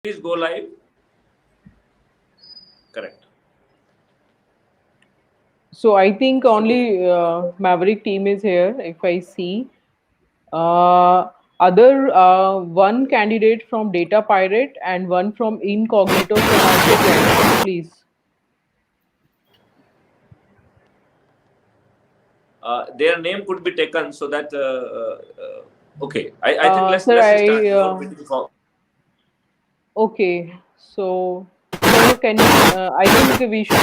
Please go live. Correct. So I think only Maverick team is here. If I see other one candidate from Data Pirate and one from Incognito can also join. Please. Their name could be taken so that okay. I think let's Sir, start before waiting for. okay. So, sir, can you? I think we should.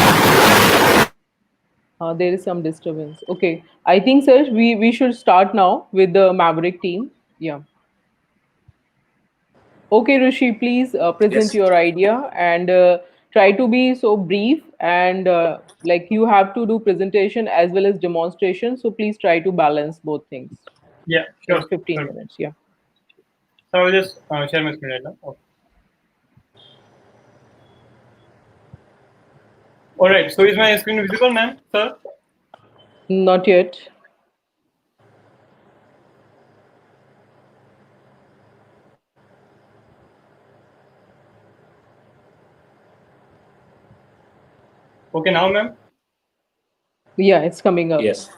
There is some disturbance. Okay, I think, sir, we should start now with the Maverick team. Yeah. Okay, Rishi, please present Yes. your idea and try to be so brief and like you have to do presentation as well as demonstration. So please try to balance both things Yeah, in sure. 15 Sure. minutes. Yeah. So I will just share my screen right now. Okay. All right. So is my screen visible, ma'am, sir? Not yet. Okay, now, ma'am. Yeah, it's coming up. Yes.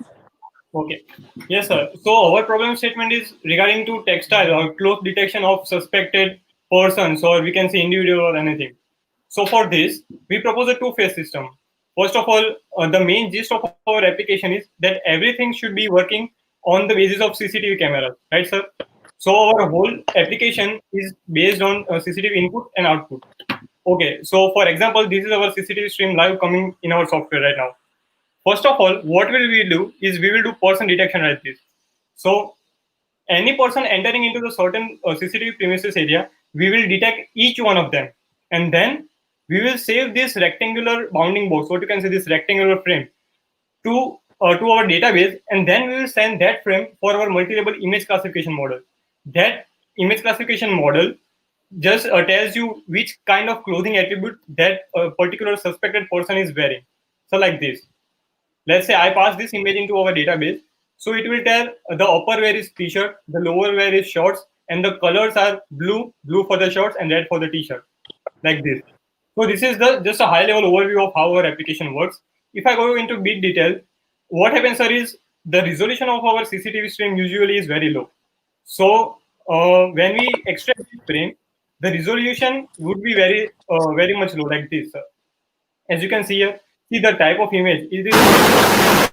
Okay. Yes, sir. So our problem statement is regarding to textile or close detection of suspected persons, or we can say individual or anything. So for this, we propose a two-phase system. First of all, the main gist of our application is that everything should be working on the basis of CCTV cameras, right, sir? So our whole application is based on CCTV input and output. Okay, so for example, this is our CCTV stream live coming in our software right now. First of all, what will we do is we will do person detection like this. So any person entering into the certain CCTV premises area, we will detect each one of them, and then we will save this rectangular bounding box, what you can say this rectangular frame, to our database, and then we will send that frame for our multi-level image classification model. That image classification model just tells you which kind of clothing attribute that a particular suspected person is wearing. So like this. Let's say I pass this image into our database. So it will tell the upper wear is t-shirt, the lower wear is shorts, and the colors are blue for the shorts and red for the t-shirt, like this. So this is the just a high level overview of how our application works. If I go into bit detail, what happens sir is the resolution of our CCTV stream usually is very low. So when we extract this frame, the resolution would be very much low like this. Sir. As you can see here, see the type of image. It is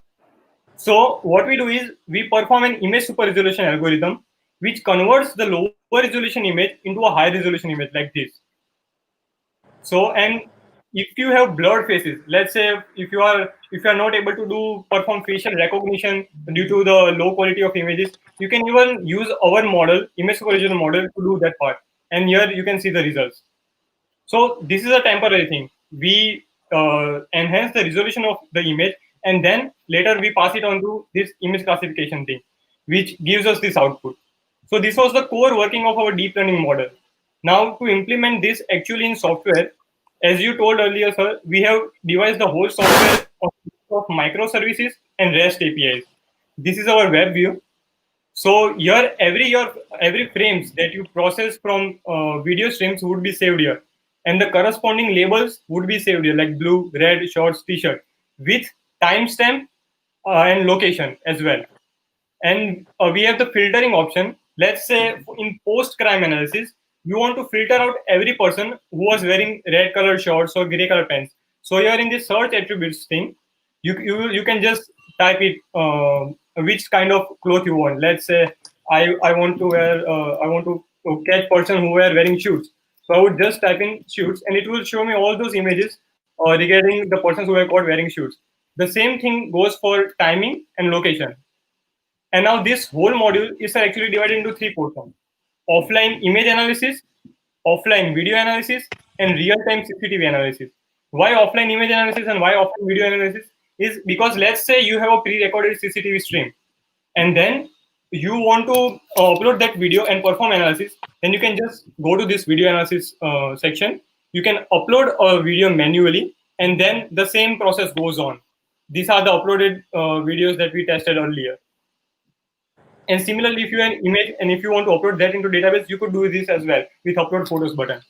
so what we do is we perform an image super resolution algorithm which converts the lower resolution image into a high resolution image like this. So and if you have blurred faces, let's say if you are not able to do perform facial recognition due to the low quality of images, you can even use our model, image super resolution model, to do that part. And here you can see the results. So this is a temporary thing. We enhance the resolution of the image, and then later we pass it on to this image classification thing, which gives us this output. So this was the core working of our deep learning model. Now to implement this actually in software, as you told earlier, sir, we have devised the whole software of microservices and REST APIs. This is our web view. So every frames that you process from video streams would be saved here, and the corresponding labels would be saved here, like blue, red, shorts, t-shirt, with timestamp and location as well. And we have the filtering option. Let's say in post-crime analysis, you want to filter out every person who was wearing red colored shorts or gray color pants. So here in this search attributes thing, you can just type it which kind of cloth you want. Let's say I want to wear I want to catch person who are wearing shoes. So I would just type in shoes, and it will show me all those images regarding the persons who are caught wearing shoes. The same thing goes for timing and location. And now this whole module is actually divided into three portions: offline image analysis, offline video analysis, and real-time CCTV analysis. Why offline image analysis and why offline video analysis? Is because let's say you have a pre-recorded CCTV stream, and then you want to upload that video and perform analysis, then you can just go to this video analysis section. You can upload a video manually, and then the same process goes on. These are the uploaded videos that we tested earlier. And similarly, if you have an image and if you want to upload that into database, you could do this as well with upload photos button.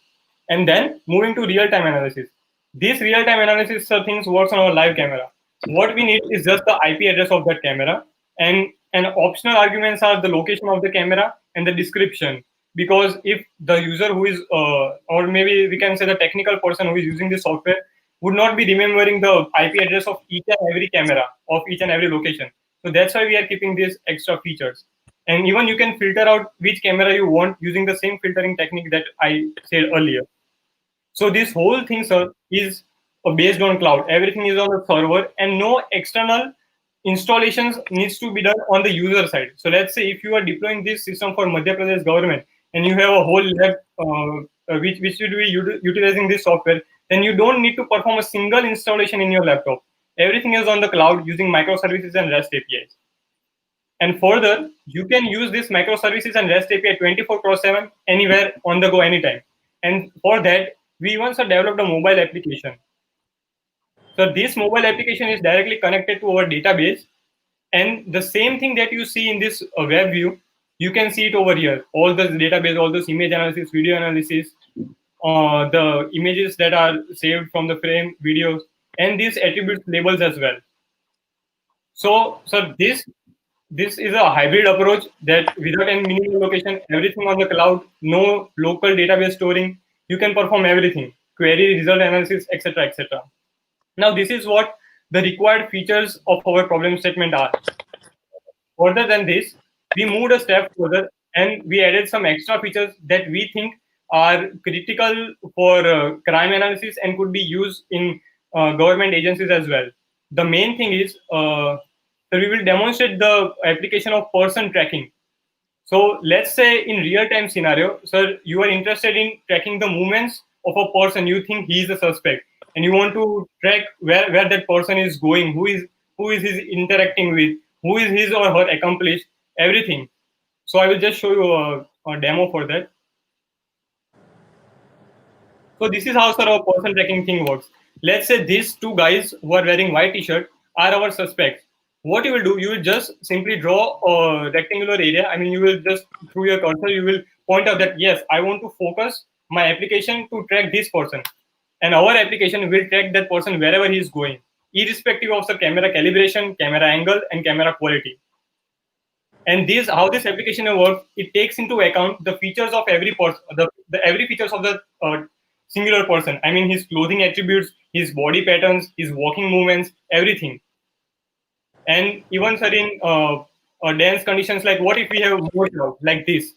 And then moving to real-time analysis. This real-time analysis things works on our live camera. What we need is just the IP address of that camera, and optional arguments are the location of the camera and the description. Because if the user who is, or maybe we can say the technical person who is using this software, would not be remembering the IP address of each and every camera of each and every location. So that's why we are keeping these extra features. And even you can filter out which camera you want using the same filtering technique that I said earlier. So this whole thing, sir, is based on cloud. Everything is on the server, and no external installations needs to be done on the user side. So let's say if you are deploying this system for Madhya Pradesh government, and you have a whole lab which should be utilizing this software, then you don't need to perform a single installation in your laptop. Everything is on the cloud using microservices and REST APIs. And further, you can use this microservices and REST API 24/7 anywhere, on the go, anytime. And for that, we once developed a mobile application. So this mobile application is directly connected to our database. And the same thing that you see in this web view, you can see it over here. All the database, all those image analysis, video analysis, the images that are saved from the frame, videos, and these attributes labels as well. So this is a hybrid approach that without any minimal location, everything on the cloud, no local database storing, you can perform everything, query, result analysis, etc., etc. Now, this is what the required features of our problem statement are. Further than this, we moved a step further and we added some extra features that we think are critical for crime analysis and could be used in government agencies as well. The main thing is, so we will demonstrate the application of person tracking. So let's say in real-time scenario, sir, you are interested in tracking the movements of a person. You think he is a suspect, and you want to track where that person is going, who is he interacting with, who is his or her accomplice, everything. So I will just show you a demo for that. So this is how, sir, our person tracking thing works. Let's say these two guys who are wearing white t-shirt are our suspects. What you will do, you will just simply draw a rectangular area. I mean, you will just, through your cursor, you will point out that, yes, I want to focus my application to track this person. And our application will track that person wherever he is going, irrespective of the camera calibration, camera angle, and camera quality. And this, how this application works, it takes into account the features of every person, every features of the singular person. I mean, his clothing attributes, his body patterns, his walking movements, everything. And even certain dense conditions, like what if we have more cloud like this?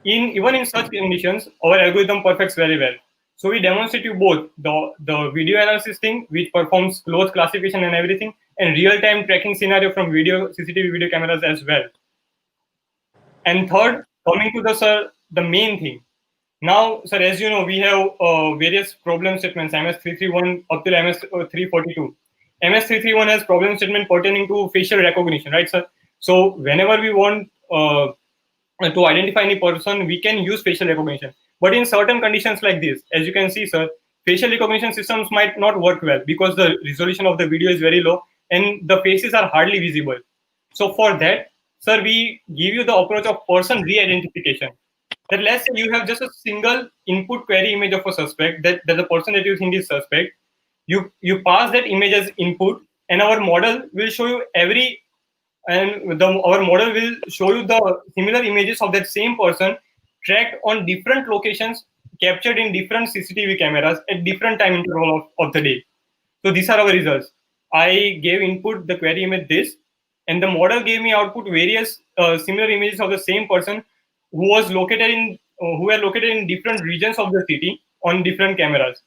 Even in such conditions, our algorithm perfects very well. So we demonstrate you both the video analysis thing, which performs close classification and everything, and real-time tracking scenario from CCTV video cameras as well. And third, coming to the main thing. Now, sir, as you know, we have various problem statements, MS331 up till MS342. MS331 has problem statement pertaining to facial recognition, right, sir? So whenever we want to identify any person, we can use facial recognition. But in certain conditions like this, as you can see, sir, facial recognition systems might not work well because the resolution of the video is very low and the faces are hardly visible. So for that, sir, we give you the approach of person re-identification. That let's say you have just a single input query image of a suspect, that the person that you think is suspect. You pass that image as input, and our model will show you our model will show you the similar images of that same person tracked on different locations, captured in different CCTV cameras at different time interval of the day. So these are our results. I gave input the query image this, and the model gave me output various similar images of the same person who were located in different regions of the city on different cameras.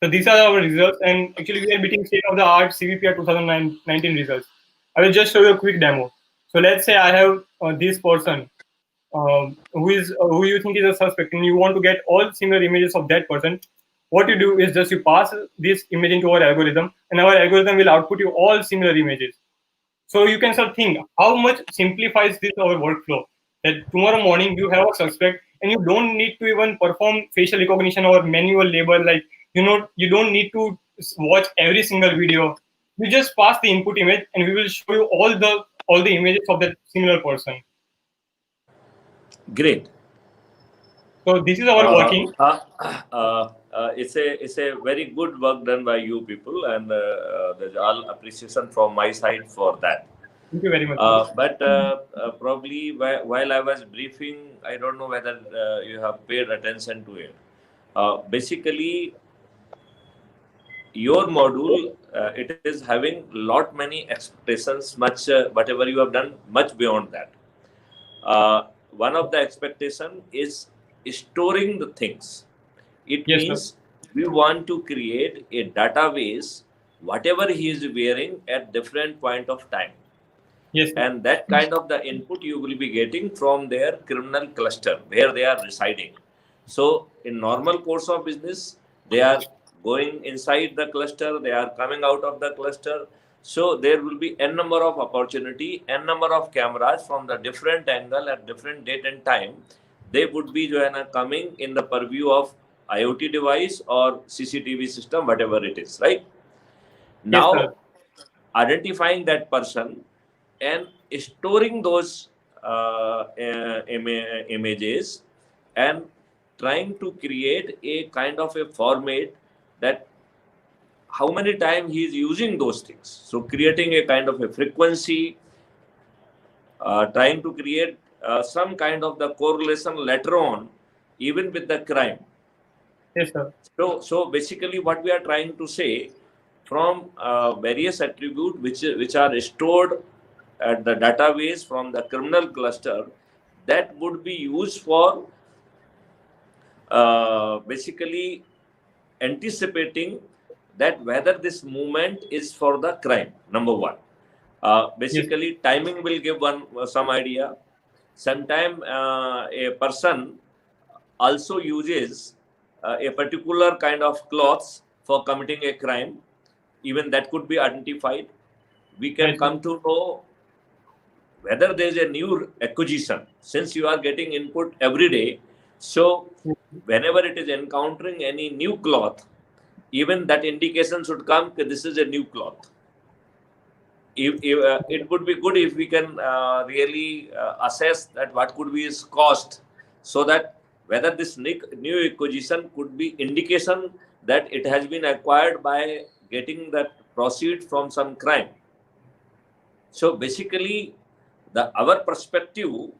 So these are our results, and actually we are beating state-of-the-art CVPR 2019 results. I will just show you a quick demo. So let's say I have this person who you think is a suspect, and you want to get all similar images of that person. What you do is just you pass this image into our algorithm, and our algorithm will output you all similar images. So you can sort of think how much simplifies this our workflow. That tomorrow morning you have a suspect, and you don't need to even perform facial recognition or manual label. Like, you don't need to watch every single video. You just pass the input image, and we will show you all the images of that similar person. Great. So this is our working. It's a very good work done by you people, and there's all appreciation from my side for that. Thank you very much. But probably while I was briefing, I don't know whether you have paid attention to it. Basically, your module it is having lot many expectations, much whatever you have done, much beyond that. One of the expectation is storing the things. It Yes, means we want to create a database, whatever he is wearing at different point of time. Yes, sir. And that kind of the input you will be getting from their criminal cluster where they are residing. So in normal course of business, they are going inside the cluster, they are coming out of the cluster. So there will be n number of opportunity, n number of cameras from the different angle at different date and time. They would be coming in the purview of IoT device or CCTV system, whatever it is, right? Now, Yes, identifying that person and storing those images and trying to create a kind of a format that how many times he is using those things. So creating a kind of a frequency, trying to create some kind of the correlation later on, even with the crime. Yes, sir. So basically what we are trying to say, from various attributes which are stored at the database from the criminal cluster, that would be used for basically anticipating that whether this movement is for the crime, number one. Basically, timing will give some idea. Sometime a person also uses a particular kind of clothes for committing a crime. Even that could be identified. We can come to know whether there is a new acquisition. Since you are getting input every day, so whenever it is encountering any new cloth, even that indication should come that this is a new cloth. It would be good if we can really assess that what could be its cost, so that whether this new acquisition could be indication that it has been acquired by getting that proceed from some crime. So basically, our perspective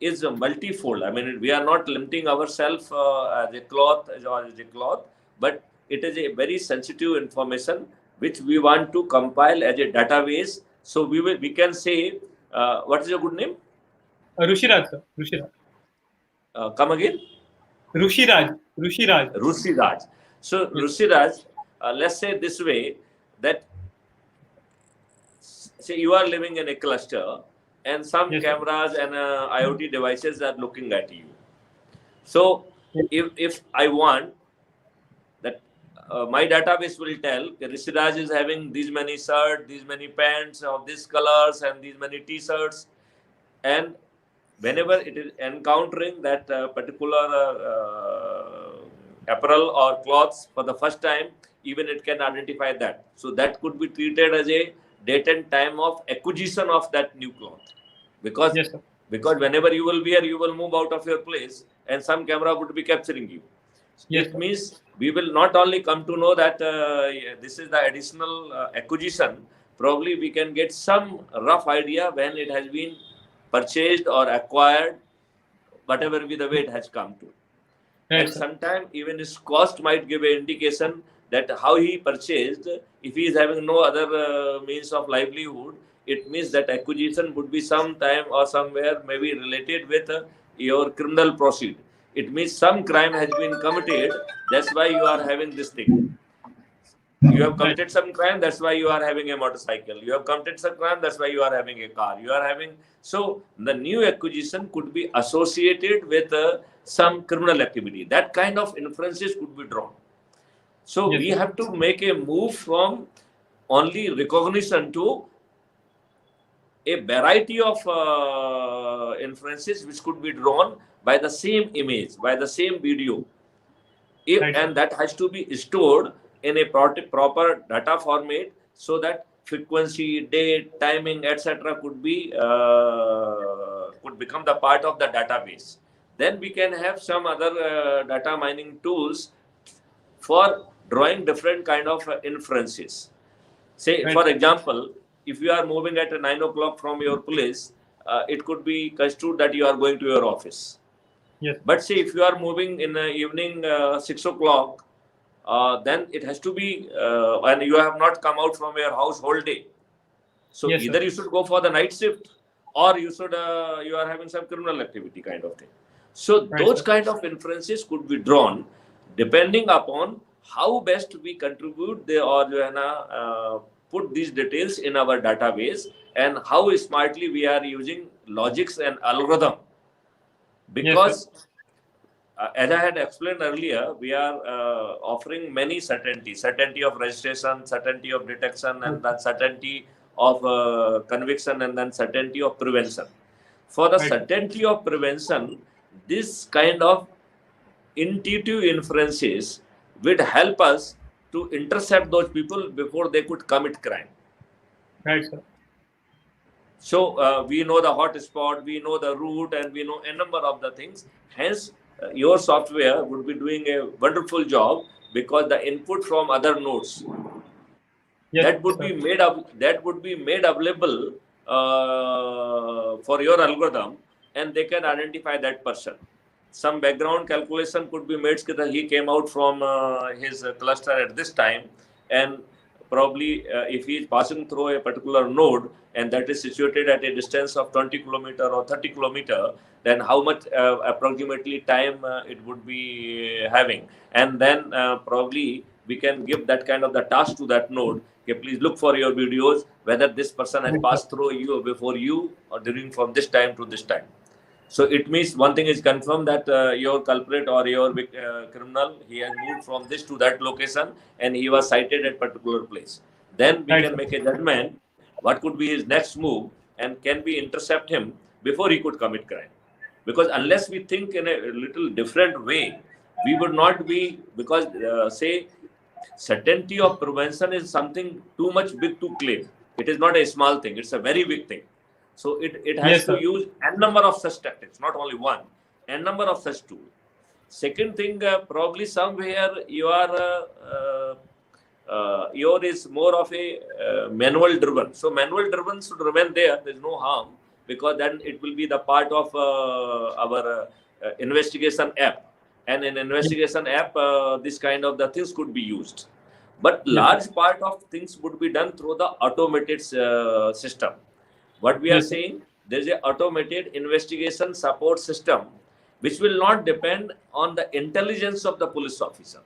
is multifold. I mean, we are not limiting ourselves as a cloth, but it is a very sensitive information which we want to compile as a database. So we can say, what is your good name? Rushiraj, sir. Rushiraj. Come again? Rushiraj. Rushiraj. So Rushiraj, let's say this way, that say you are living in a cluster and some cameras and IoT devices are looking at you. So if I want that my database will tell Rushiraj is having these many shirts, these many pants of these colors and these many t-shirts, and whenever it is encountering that particular apparel or clothes for the first time, even it can identify that. So that could be treated as a date and time of acquisition of that new cloth, because whenever you will wear, you will move out of your place and some camera would be capturing you. It means we will not only come to know that this is the additional acquisition, probably we can get some rough idea when it has been purchased or acquired, whatever be the way it has come to. And sometimes even his cost might give an indication that how he purchased. If he is having no other means of livelihood, it means that acquisition would be sometime or somewhere maybe related with your criminal proceed. It means some crime has been committed, that's why you are having this thing. You have committed some crime, that's why you are having a motorcycle. You have committed some crime, that's why you are having a car. You are having, so the new acquisition could be associated with some criminal activity. That kind of inferences could be drawn. So we have to make a move from only recognition to a variety of inferences which could be drawn by the same image, by the same video. And that has to be stored in a proper data format, so that frequency, date, timing, etc. could become the part of the database. then we can have some other data mining tools for drawing different kind of inferences. Say, for example, if you are moving at 9 o'clock from your place, it could be construed that you are going to your office. Yes. But say if you are moving in the evening 6 o'clock, then it has to be, and you have not come out from your house whole day. So Yes, either sir. you should go for the night shift, or you should you are having some criminal activity kind of thing. So Right, those sir. kind of inferences could be drawn depending upon how best we contribute the or put these details in our database, and how smartly we are using logics and algorithm. Because as I had explained earlier, we are offering many certainty of registration, certainty of detection, and then certainty of conviction, and then certainty of prevention. For the Right. certainty of prevention, this kind of intuitive inferences would help us to intercept those people before they could commit crime. Right, sir. So we know the hot spot, we know the route, and we know a number of the things. Hence, your software would be doing a wonderful job, because the input from other nodes that would be made up, that would be made available for your algorithm, and they can identify that person. Some background calculation could be made that he came out from his cluster at this time, and probably if he is passing through a particular node, and that is situated at a distance of 20 kilometer or 30 kilometer, then how much approximately time it would be having. And then probably we can give that kind of the task to that node. Okay, please look for your videos, whether this person has passed through you before you, or during from this time to this time. So it means one thing is confirmed, that your culprit or your criminal, he has moved from this to that location, and he was cited at particular place. Then we can make a judgment what could be his next move, and can we intercept him before he could commit crime. Because unless we think in a little different way, we would not be, because say certainty of prevention is something too much big to claim. It is not a small thing, it's a very big thing. So it has to use n number of such tactics, not only one, n number of such tools. Second thing, probably somewhere your is more of a manual driven. So manual driven should remain there. There's no harm, because then it will be the part of our investigation app. And in investigation app, this kind of the things could be used. But large part of things would be done through the automated system. What we are saying, there is an automated investigation support system, which will not depend on the intelligence of the police officer.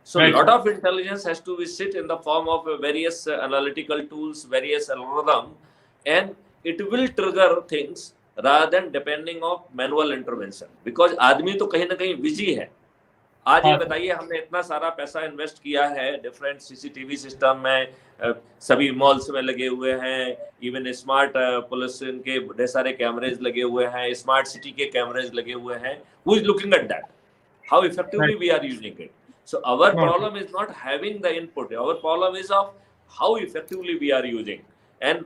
So a lot of intelligence has to be sit in the form of various analytical tools, various algorithm, and it will trigger things rather than depending of manual intervention. Because आदमी तो कहीं ना कहीं busy है. आज ये बताइए, हमने इतना सारा पैसा इन्वेस्ट किया है डिफरेंट सीसीटीवी सिस्टम में, सभी मॉल्स में लगे हुए हैं, इवन स्मार्ट पुलिस के ढेर सारे कैमरेज लगे हुए हैं, स्मार्ट सिटी के कैमरेज लगे हुए हैं. Who is looking at that? How effectively we are using it? So our problem is not having the input. Our problem is of how effectively we are using. And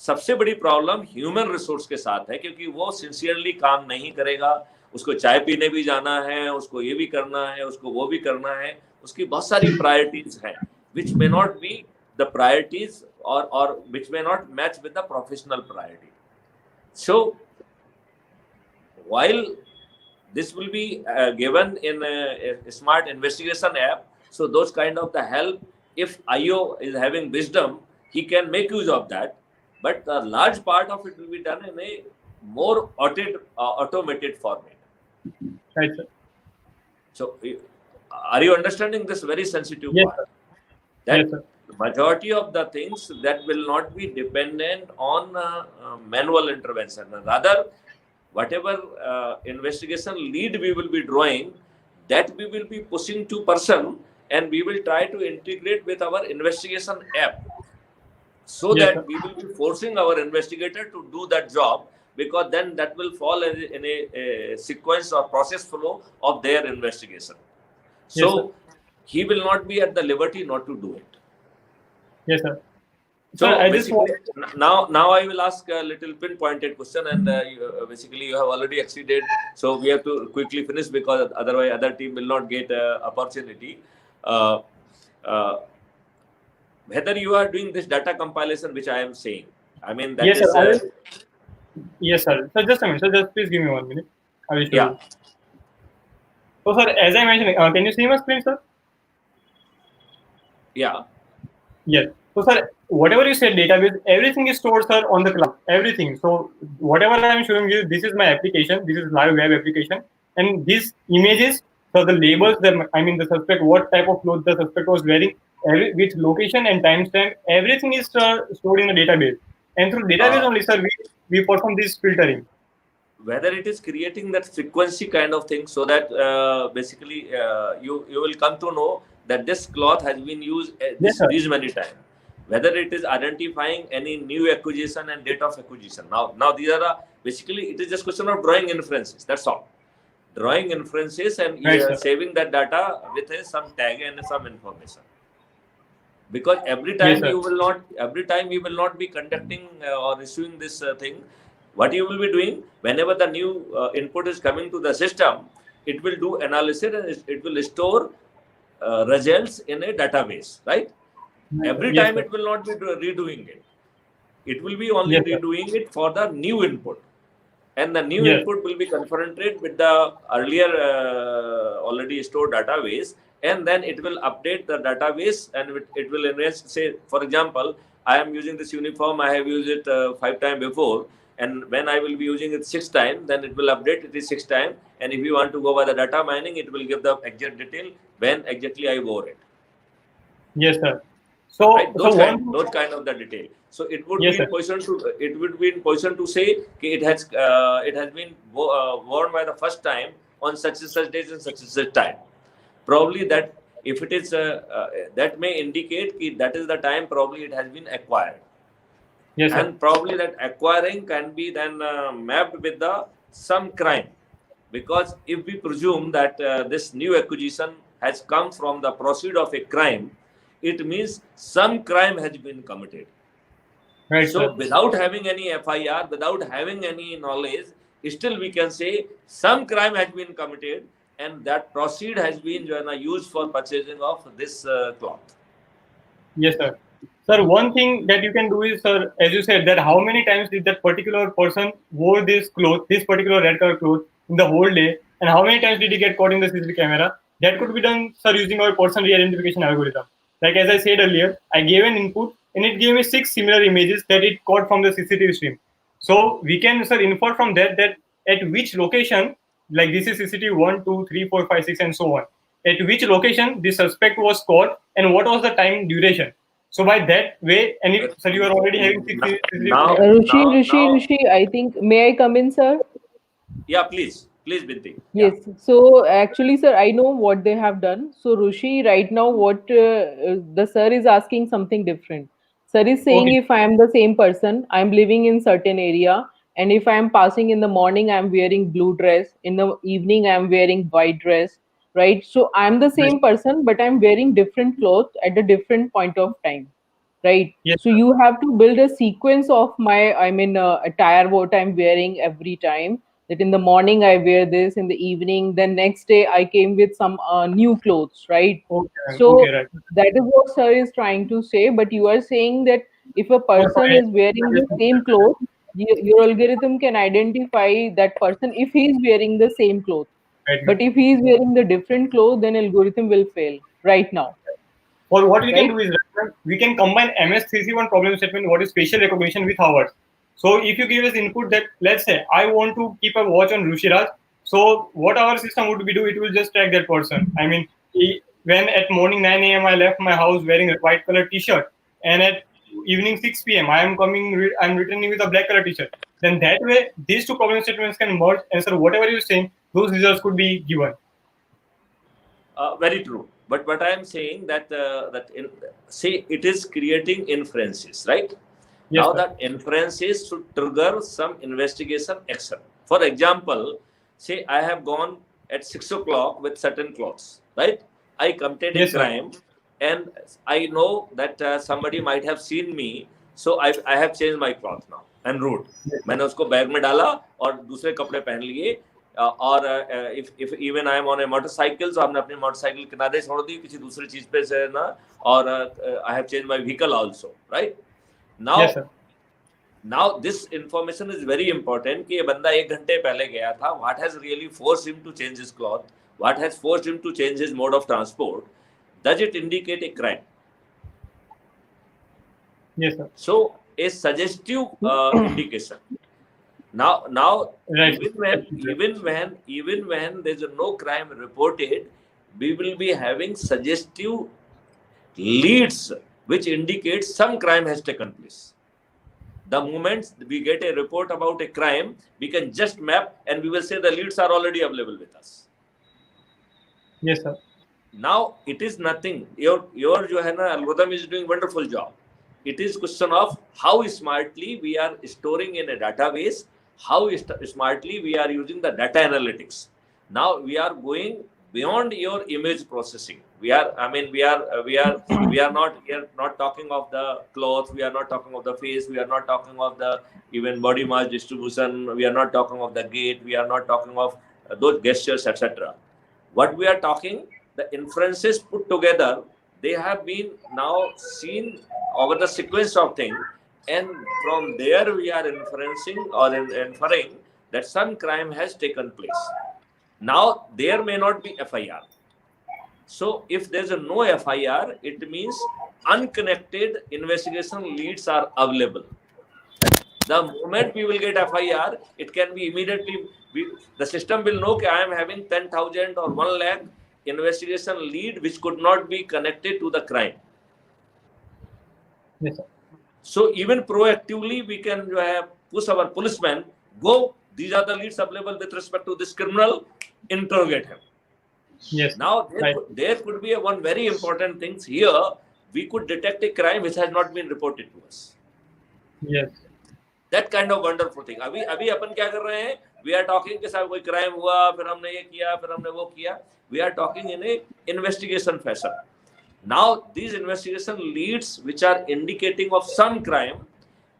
सबसे बड़ी problem human resource के साथ है, क्योंकि वो sincerely काम नहीं करेगा. उसको चाय पीने भी जाना है, उसको ये भी करना है, उसको वो भी करना है. उसकी बहुत सारी प्रायोरिटीज हैं, which may not be the priorities or which may not match with the professional priority. So while this will be given in a smart investigation app, so those kind of the help, if IO is having wisdom, he can make use of that. But a large part of it will be done in a more automated format. Right, sir. So, are you understanding this very sensitive part? Sir. That Yes, sir. majority of the things that will not be dependent on manual intervention. Rather, whatever investigation lead we will be drawing, that we will be pushing to person, and we will try to integrate with our investigation app, so that we will be forcing our investigator to do that job, because then that will fall in a sequence or process flow of their investigation. So he will not be at the liberty not to do it. Yes, sir. So Sir, I just basically, want. now I will ask a little pinpointed question, and basically you have already exceeded, so we have to quickly finish because otherwise other team will not get opportunity. Uh, uh, Whether you are doing this data compilation, which I am saying, I mean that Yes, sir. is I will. Yes, sir. Sir, just a minute. Sir, just please give me 1 minute. I will show yeah. you. So, sir, as I mentioned, can you see my screen, sir? Yeah. Yes. So, sir, whatever you said, database, everything is stored, sir, on the cloud. Everything. So, whatever I am showing you, this is my application. This is live web application, and these images, so the labels, the suspect, what type of clothes the suspect was wearing, which location and timestamp, everything is stored in the database. And through database Uh, only, sir, we perform this filtering. Whether it is creating that frequency kind of thing, so that basically you will come to know that this cloth has been used Yes, sir. these many times. Whether it is identifying any new acquisition and date of acquisition. Now these are basically it is just question of drawing inferences. That's all. Drawing inferences and Right, sir. saving that data with some tag and some information. Because every Yes, time sir. you will not be conducting or issuing this thing. What you will be doing whenever the new input is coming to the system, it will do analysis and it will store results in a database, right? Every Yes, time sir. it will not be redoing it. It will be only Yes, sir. redoing it for the new input, and the new Yes. input will be confronted with the earlier already stored database, and then it will update the database, and it will invest. Say, for example, I am using this uniform. I have used it 5 times before, and when I will be using it 6 times, then it will update it is 6 times. And if you want to go by the data mining, it will give the exact detail when exactly I wore it. Yes, sir. So, Right, so one. those kind of the detail. So it would Yes, be in sir. position to say okay, it has been worn by the first time on such and such days and such and such time. Probably that if it is that may indicate that is the time probably it has been acquired. Yes, sir. And probably that acquiring can be then mapped with the some crime, because if we presume that this new acquisition has come from the proceed of a crime, it means some crime has been committed. Right, So sir. without having any FIR, without having any knowledge, still we can say some crime has been committed and that proceed has been used for purchasing of this cloth. Yes, sir. Sir, one thing that you can do is, sir, as you said, that how many times did that particular person wore this cloth, this particular red color cloth in the whole day, and how many times did he get caught in the CCTV camera? That could be done, sir, using our person re-identification algorithm. Like as I said earlier, I gave an input and it gave me 6 similar images that it caught from the CCTV stream. So we can, sir, infer from that at which location, like this is CCTV 1, 2, 3, 4, 5, 6, and so on. At which location the suspect was caught and what was the time duration. So by that way, and it, sir, you are already having 6 Now, Rushi, I think, may I come in, sir? yeah, please, Binti. Yeah. Yes. So actually, sir, I know what they have done. So Rushi, right now, what the sir is asking something different. Sir is saying Okay. if I am the same person, I am living in certain area, and if I am passing in the morning, I am wearing blue dress. In the evening, I am wearing white dress. Right. So I am the Right. same person, but I am wearing different clothes at a different point of time. Right. Yes, So you have to build a sequence of my, attire, what I'm wearing every time, that in the morning I wear this, in the evening, then next day I came with some new clothes, right? okay, So okay, right. that is what sir is trying to say, but you are saying that if a Oh, person sorry. is wearing the same clothes, your algorithm can identify that person if he is wearing the same clothes. Right, But if he is wearing the different clothes, then algorithm will fail right now, or what we can right? do is we can combine MS3C1 problem statement, what is facial recognition, with ours. So if you give us input that, let's say, I want to keep a watch on Rushiraj, so what our system would be do, it will just track that person. I mean, when at morning 9 a.m. I left my house wearing a white color t-shirt, and at evening 6 p.m. I'm returning with a black color t-shirt. Then that way, these two problem statements can merge, and so whatever you're saying, those results could be given. Very true. But what I am saying that say it is creating inferences, right? Yes, Now sir. that inferences should trigger some investigation action. For example, say I have gone at 6 o'clock with certain clothes, right? I committed a Yes, sir. crime, and I know that somebody might have seen me So I have changed my cloth now and route. मैंने उसको bag में डाला और दूसरे कपड़े पहन लिए. और if even I am on a motorcycle, so आपने अपनी मोटरसाइकिल किनारे छोड़ दी किसी दूसरी चीज पे से ना. और I have changed my vehicle also, right? Now, yes, sir. Now this information is very important कि ये बंदा 1 घंटे पहले गया था. What has really forced him to change his cloth? What has forced him to change his mode of transport? Does it indicate a crime? Yes, sir. So a suggestive indication. Now, Right. even when there is no crime reported, we will be having suggestive leads which indicate some crime has taken place. The moment we get a report about a crime, we can just map and we will say the leads are already available with us. Yes, sir. Now it is nothing. Your जो है ना algorithm is doing wonderful job. It is question of how smartly we are storing in a database, how smartly we are using the data analytics. Now we are going beyond your image processing. We are not talking of the clothes. We are not talking of the face. We are not talking of the even body mass distribution. We are not talking of the gait. We are not talking of those gestures, etc. What we are talking, the inferences put together, they have been now seen over the sequence of things, and from there we are inferring that some crime has taken place. Now there may not be FIR. So if there is no FIR, it means unconnected investigation leads are available. The moment we will get FIR, it can be immediately, the system will know that I am having 10,000 or 1 lakh investigation lead which could not be connected to the crime. Yes, sir. So even proactively we can push our policemen, go, these are the leads available with respect to this criminal, interrogate him. Yes. Now Right. there could be one very important thing here. We could detect a crime which has not been reported to us. Yes. That kind of wonderful thing. अभी अपन क्या कर रहे हैं? We are talking कि साहब कोई crime हुआ, फिर हमने ये किया, फिर हमने वो किया. We are talking in a investigation fashion. Now these investigation leads which are indicating of some crime,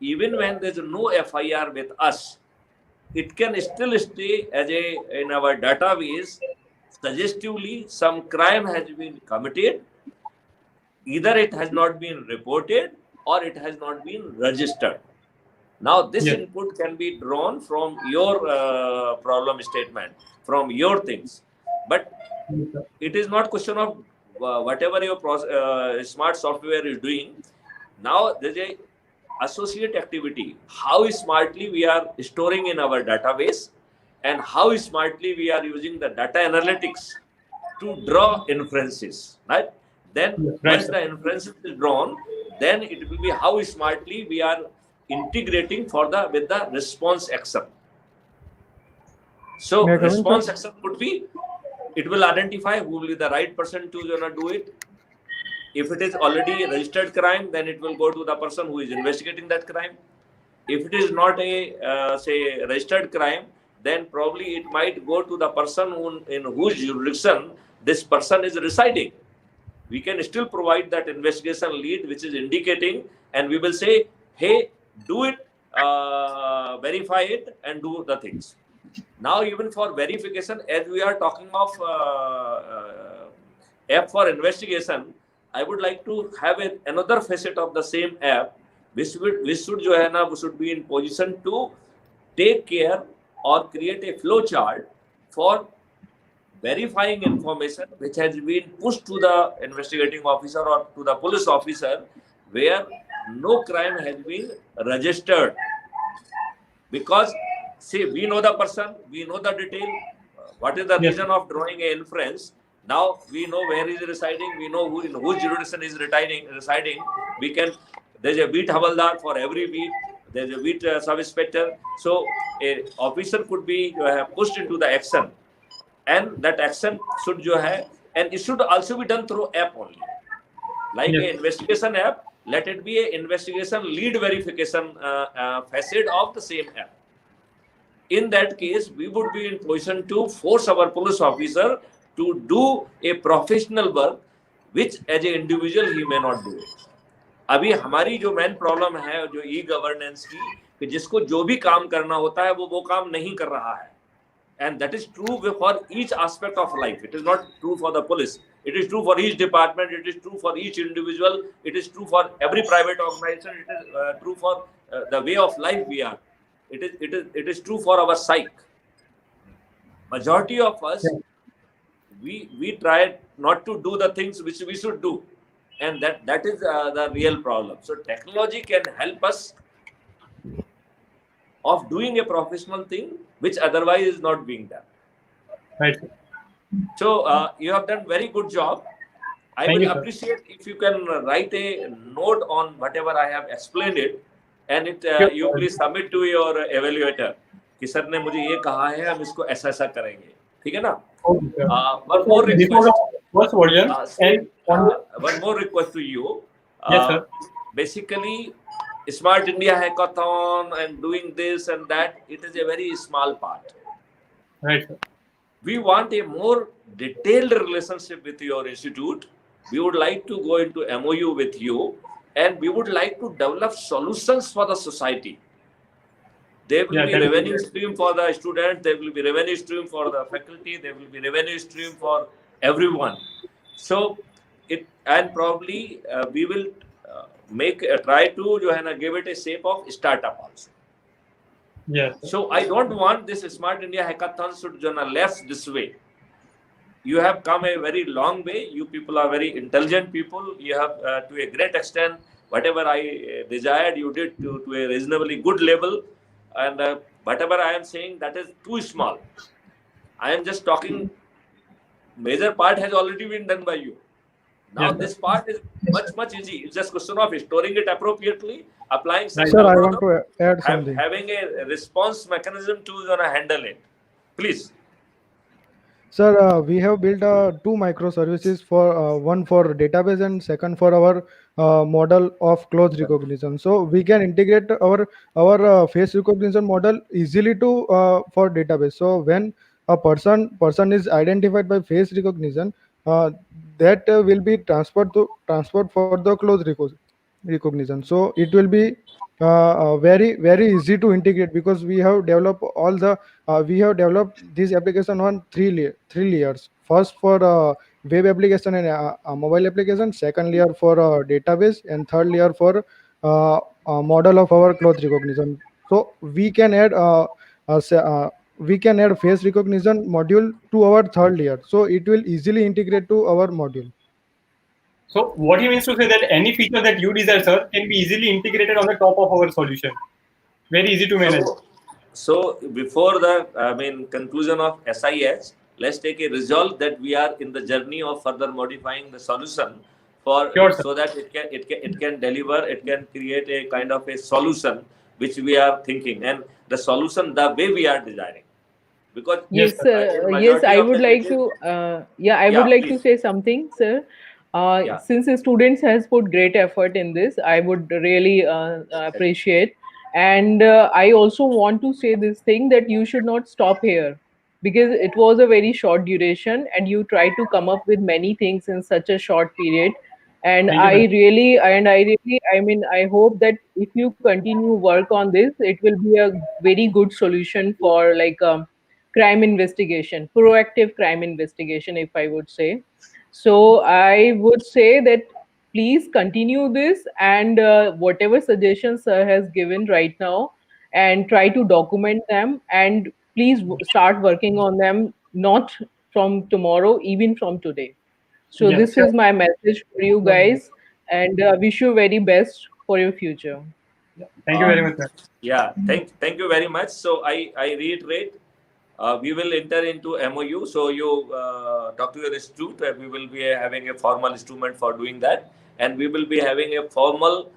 even when there is no FIR with us, it can still stay as in our database. Suggestively, some crime has been committed. Either it has not been reported or it has not been registered. Now, this Yes. input can be drawn from your problem statement, from your things. But Yes, sir. it is not question of whatever your smart software is doing. Now, there is a associate activity. How smartly we are storing in our database, and how smartly we are using the data analytics to draw inferences, right? Then Right, once sir. the inferences is drawn, then it will be how smartly we are integrating with the response action. So May I come in, response sir? action could be, it will identify who will be the right person to do it. If it is already a registered crime, then it will go to the person who is investigating that crime. If it is not a say registered crime, then probably it might go to the person in whose jurisdiction this person is residing. We can still provide that investigation lead which is indicating, and we will say, hey, do it, verify it, and do the things. Now, even for verification, as we are talking of app for investigation, I would like to have another facet of the same app, which should be in position to take care or create a flow chart for verifying information which has been pushed to the investigating officer or to the police officer where no crime has been registered. Because, see, we know the person, we know the detail, what is the Yes. reason of drawing an inference. Now we know where he is residing, we know who in whose jurisdiction is residing. We can, there's a beat havaldar for every beat, there's a beat sub-inspector. So a officer could be pushed into the action, and that action should and it should also be done through app only. Like Yes. an investigation app, let it be an investigation lead verification facet of the same app. In that case, we would be in position to force our police officer to do a professional work, which as an individual he may not do it. अभी हमारी जो main problem है जो e governance की, कि जिसको जो भी काम करना होता है वो काम नहीं कर रहा है. And that is true for each aspect of life. It is not true for the police. It is true for each department. It is true for each individual. It is true for every private organization. It is true for the way of life we are. It is true for our psyche. Majority of us, we try not to do the things which we should do, and that is the real problem. So technology can help us of doing a professional thing which otherwise is not being done. Right. So you have done very good job. I Thank will you, sir. appreciate if you can write a note on whatever I have explained it, and it Sure. you please submit to your evaluator कि sir ने मुझे ये कहा है, हम इसको ऐसा ऐसा करेंगे. ठीक है ना? Okay, sir. One more This was request. our first version. One more request to you. Yes, sir. Basically, Smart India Hackathon and doing this and that, it is a very small part. Right, sir. We want a more detailed relationship with your institute. We would like to go into MOU with you, and we would like to develop solutions for the society. There will be revenue stream for the students, there will be revenue stream for the faculty, there will be revenue stream for everyone. So it, and probably we will try to जो है ना give it a shape of startup also. Yes. So I don't want this Smart India Hackathon should जो ना left this way. You have come a very long way. You people are very intelligent people. You have to a great extent whatever I desired you did to a reasonably good level, and whatever I am saying, that is too small. I am just talking. Major part has already been done by you. Now Yes, this part is much easy. It's just question of storing it appropriately, applying. Sir, I want to add something. Having a response mechanism to handle it. Please. Sir, we have built two microservices for one for database and second for our model of close recognition. So we can integrate our face recognition model easily to for database. So when a person is identified by face recognition, that will be transferred for the close recognition. So it will be very easy to integrate because we have developed this application on three layers. First for web application and mobile application, second layer for database, and third layer for model of our cloth recognition. So we can add face recognition module to our third layer, so it will easily integrate to our module. So what he means to say that any feature that you desire, sir, can be easily integrated on the top of our solution. Very easy to manage. So before the conclusion of SIH, let's take a resolve that we are in the journey of further modifying the solution for so that it can deliver, it can create a kind of a solution which we are thinking, and the solution the way we are desiring. Because yes, I would like to would like to say something, sir. Since the students has put great effort in this, I would really appreciate. And I also want to say this thing that you should not stop here, because it was a very short duration and you try to come up with many things in such a short period. And I hope that if you continue work on this, it will be a very good solution for like crime investigation, proactive crime investigation, if I would say. So I would say that please continue this, and whatever suggestions sir has given right now, and try to document them, and please start working on them, not from tomorrow, even from today. So this is my message for you guys, and wish you very best for your future. Thank you very much, sir. Yeah, thank you very much. So I reiterate, we will enter into MOU. So you talk to your institute. We will be having a formal instrument for doing that, and we will be having a formal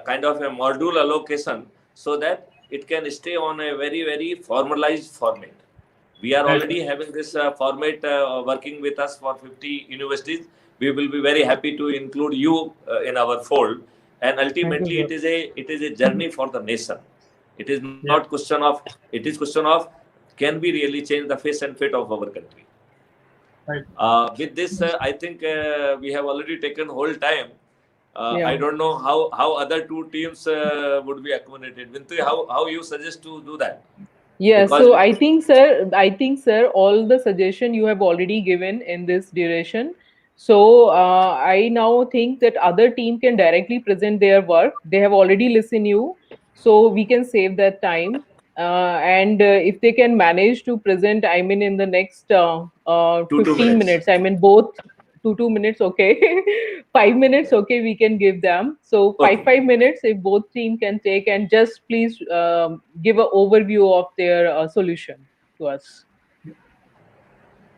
kind of a module allocation so that it can stay on a very formalized format. We are already having this format working with us for 50 universities. We will be very happy to include you in our fold. And ultimately, it is a journey for the nation. It is not question of. It is question of, can we really change the face and fate of our country? Right. With this, I think we have already taken whole time. Yeah. I don't know how other two teams would be accommodated. Vintu, how you suggest to do that? Yeah, Because so I think, sir, all the suggestion you have already given in this duration. So I now think that other team can directly present their work. They have already listened you, so we can save that time. And if they can manage to present, I mean, in the next 2 15 minutes. minutes, I mean, both 2 minutes, okay, 5 minutes, okay, we can give them. So Okay. 5 minutes, if both team can take, and just please give an overview of their solution to us.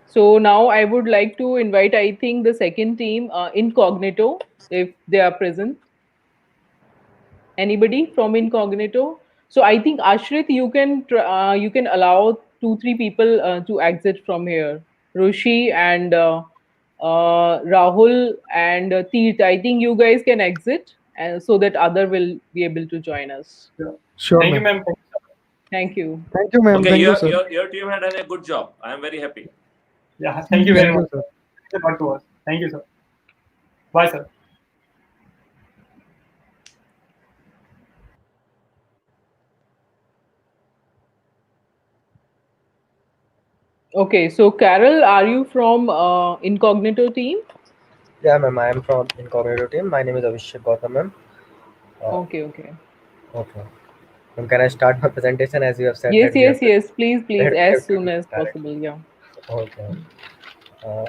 So now I would like to invite, I think, the second team, Incognito, if they are present. Anybody from Incognito? So I think Ashrit, you can allow 2 3 people to exit from here. Rushi and Rahul and Teert. I think you guys can exit, so that other will be able to join us. Sure, Thank you, ma'am. ma'am. Thank you. Thank you, ma'am. Okay, Thank you, sir. your team had done a good job. I am very happy. Yeah, thank you very Thank you, much. sir. Thanks a lot to us. Thank you, sir. Bye, sir. Okay, so Carol, are you from Incognito team? Yeah, ma'am. I am from Incognito team. My name is Abhishek Gautam, ma'am. Okay, okay. Okay. Ma'am, can I start my presentation as you have said Yes, that we have yes, yes. Please, please, as 15 soon as minutes direct. possible. Yeah. Okay. Uh,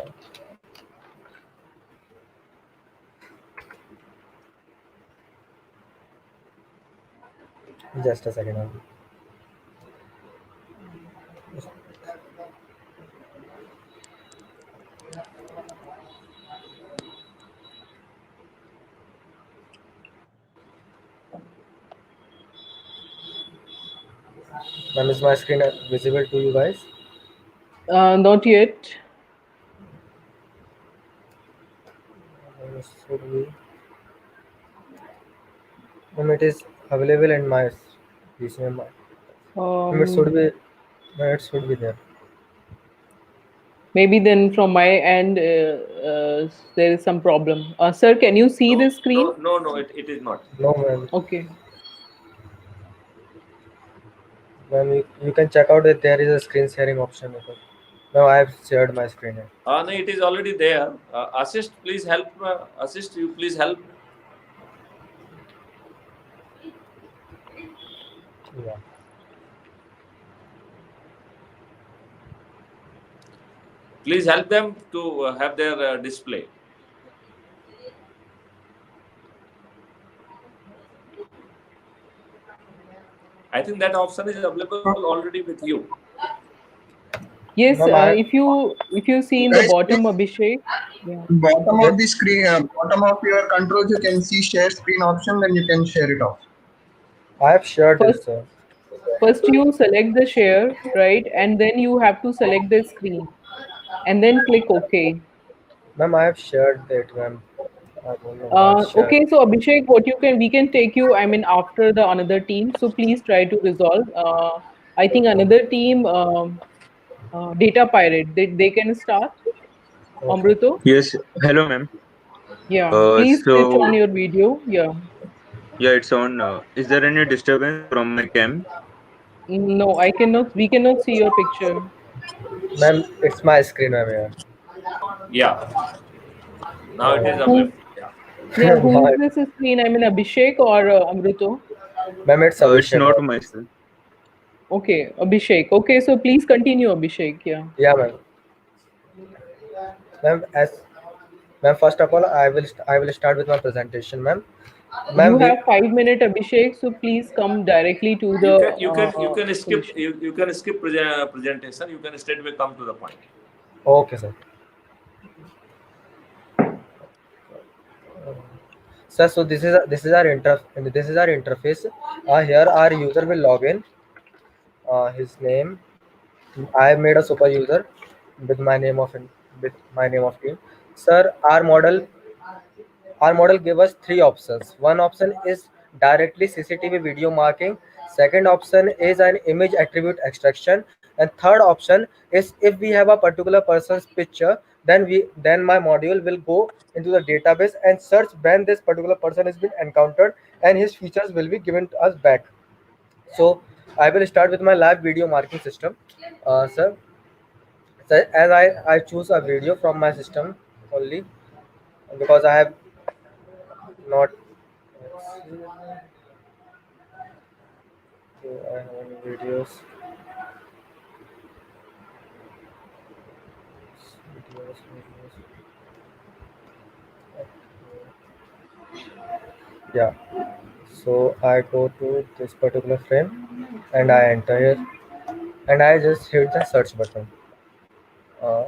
just a second. Ma'am. Ma'am, is my screen visible to you guys? Not yet. Should be. Ma'am, it is available in my PC. Ma'am, it should Um, be. Ma'am, it should be there. Maybe then from my end, there is some problem. Sir, can you see the screen? No, it is not. No, ma'am. Okay. Ma'am, you can check out that there is a screen sharing option. Okay. Now I have shared my screen here. No, it is already there. Assist, please help. Assist, you please help. Yeah. Please help them to have their display. I think that option is available already with you. Yes, Ma'am, if you see in the bottom, Abhishek. Yeah. Bottom of the screen, bottom of your controls, you can see share screen option, then you can share it off. I have shared First, this, sir. first you select the share, right, and then you have to select the screen, and then click OK. Ma'am, I have shared that, ma'am. I don't know why it's shared. Okay, so Abhishek, what you can, we can take you, I mean, after the another team. So please try to resolve. I think another team, Data Pirate, they can start. Okay. Amruto, Yes, hello, ma'am. yeah, please switch on So your video. Yeah, yeah, it's on. Is there any disturbance from my cam? no, I cannot. We cannot see your picture. Ma'am, it's my screen, ma'am. Yeah. Yeah. Now it is Who? available. Yeah. Yeah, who My- is this screen? I mean, Abhishek or Amruto? Ma'am, it's It's Abhishek. not ma'am. myself. Okay, Abhishek. Okay, so please continue, Abhishek. Yeah. Yeah, ma'am. Ma'am, first of all, I will start with my presentation, ma'am. You Ma'am, have 5 minutes, Abhishek. So please come directly to the You can skip solution. you can skip presentation. You can straight away come to the point. Okay, sir. Sir, so this is our interface. Here our user will log in. His name. I have made a super user with my name of team. Sir, our model gave us three options. One option is directly CCTV video marking. Second option is an image attribute extraction. And third option is if we have a particular person's picture, then my module will go into the database and search when this particular person has been encountered, and his features will be given to us back. So I will start with my live video marking system. Sir, so as I choose a video from my system only, because I have not, okay, I have any videos. Videos. Yeah. So I go to this particular frame and I enter here and I just hit the search button. Uh,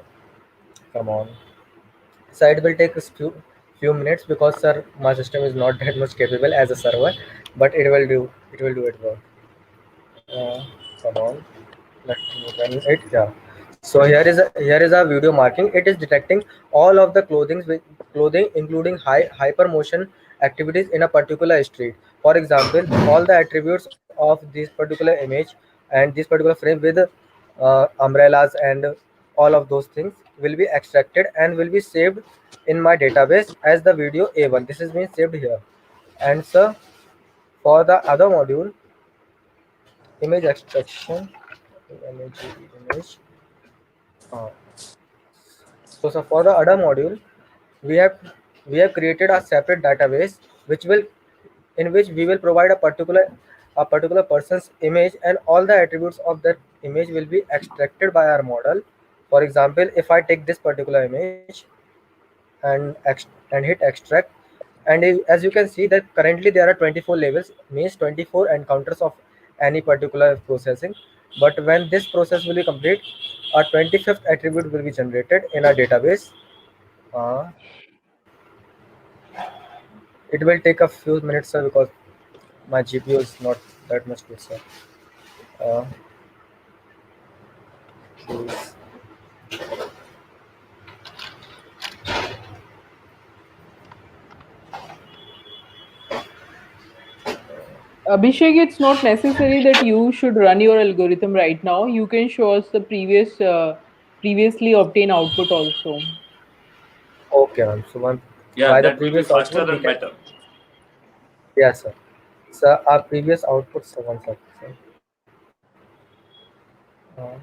Come on. So it will take a few minutes because sir, my system is not that much capable as a server, but it will do it work. Come on, let me run it. Yeah. So here is a video marking. It is detecting all of the clothing including hyper motion activities in a particular street. For example, all the attributes of this particular image and this particular frame with umbrellas and all of those things will be extracted and will be saved in my database as the video A1. This is being saved here. And sir, for the other module, image extraction, image. Uh, so for the other module, we have created a separate database which will in which we will provide a particular person's image, and all the attributes of that image will be extracted by our model. For example, if I take this particular image and and hit extract, and as you can see that currently there are 24 levels, means 24 encounters of any particular processing. But when this process will be complete, a 25th attribute will be generated in our database. uh, it will take a few minutes, sir, because my GPU is not that much good, sir. uh, please. Abhishek, it's not necessary that you should run your algorithm right now. You can show us the previously obtained output also. Okay, ma'am. So Yeah, by the that will be previous faster output we and can, better. yes, sir. So our previous output, so one second, sir. Uh,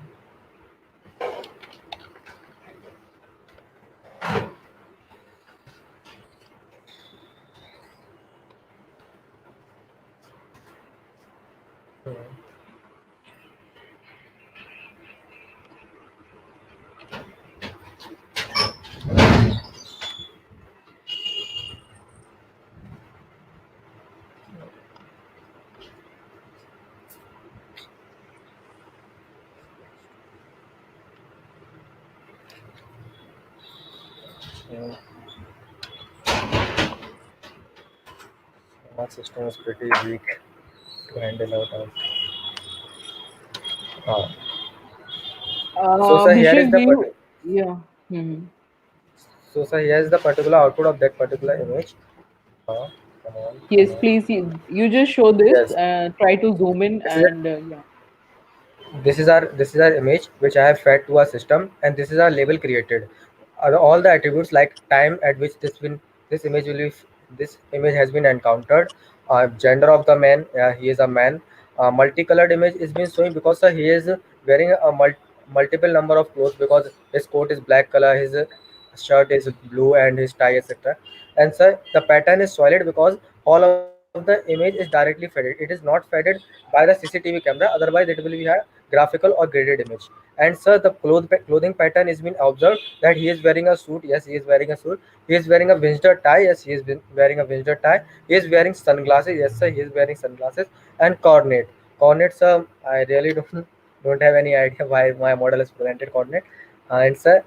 uh, my system is pretty weak to handle out. Uh, so sir, here is Abhishek, the do you? Yeah. Mhm. here is the particular output of that particular image. Come on, come Yes, on. please. You just show this. Yes, Try to zoom in this is and yeah. this is our image which I have fed to our system, and this is our label created. All the attributes like time at which this image will be this image has been encountered, gender of the man, he is a man. Multicolored image is being showing because he is wearing a multiple number of clothes, because his coat is black color, his shirt is blue, and his tie, etc. And sir, the pattern is solid because all of the image is directly faded. It is not faded by the CCTV camera, otherwise it will be a graphical or graded image. And sir, the clothing pattern is being observed that he is wearing a suit. Yes, he is wearing a suit. He is wearing a Windsor tie. Yes, he is wearing a Windsor tie. He is wearing sunglasses. Yes, sir, he is wearing sunglasses. And coordinate. Coordinate, sir, I really don't have any idea why my model is presented coordinate. And sir,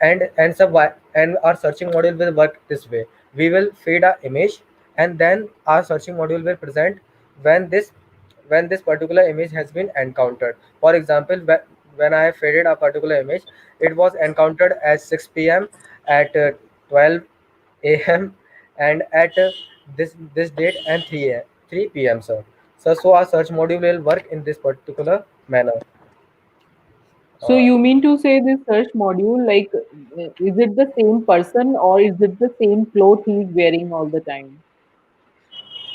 and sir, why, and our searching module will work this way. We will feed our image, and then our searching module will present when this particular image has been encountered. For example, when I faded a particular image, it was encountered at 6 p.m., at 12 a.m., and at this date and 3 p.m., sir. So our search module will work in this particular manner. So you mean to say this search module, like, is it the same person or is it the same cloth he's wearing all the time?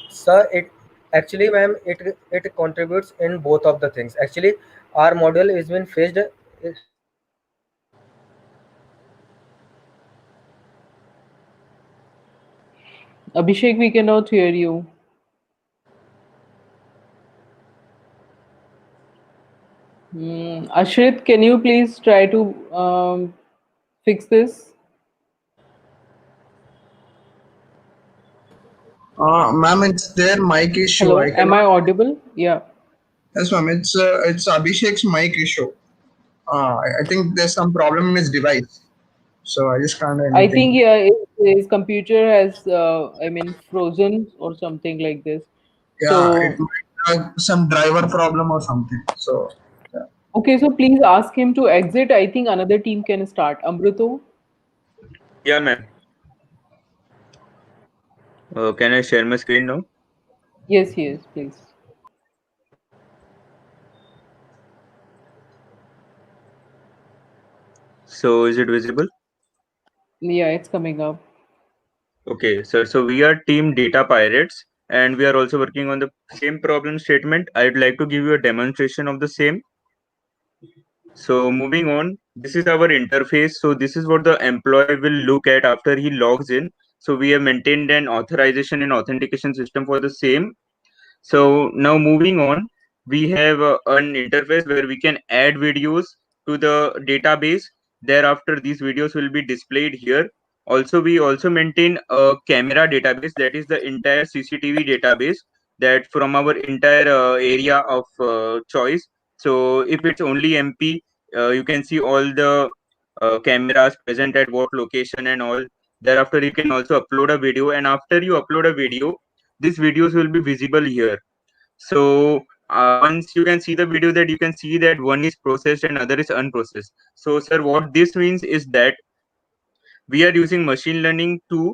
Sir, it actually, ma'am, it contributes in both of the things. Actually, our model is been fetched. Abhishek, we cannot hear you. Ashrit, can you please try to fix this? Ma'am, it's their mic issue. I Hello, am cannot. I audible? Yeah. Yes, ma'am. It's Abhishek's mic issue. I think there's some problem in his device, so I just can't do I think, anything. yeah, his computer has, I mean, frozen or something like this. Yeah, it So, might have some driver problem or something. So, yeah. okay, so please ask him to exit. I think another team can start. Amruto? Yeah, ma'am. Can I share my screen now? Yes, yes, please. So is it visible? Yeah, it's coming up. Okay, sir. So we are Team Data Pirates, and we are also working on the same problem statement. I'd like to give you a demonstration of the same. So moving on, this is our interface. So this is what the employee will look at after he logs in. So we have maintained an authorization and authentication system for the same. So now moving on, we have an interface where we can add videos to the database. Thereafter, these videos will be displayed here. Also, we also maintain a camera database, that is the entire CCTV database that from our entire area of choice. So if it's only MP, you can see all the cameras present at what location and all. Thereafter, you can also upload a video, and after you upload a video, these videos will be visible here. So once you can see the video, that you can see that one is processed and other is unprocessed. So sir, what this means is that we are using machine learning to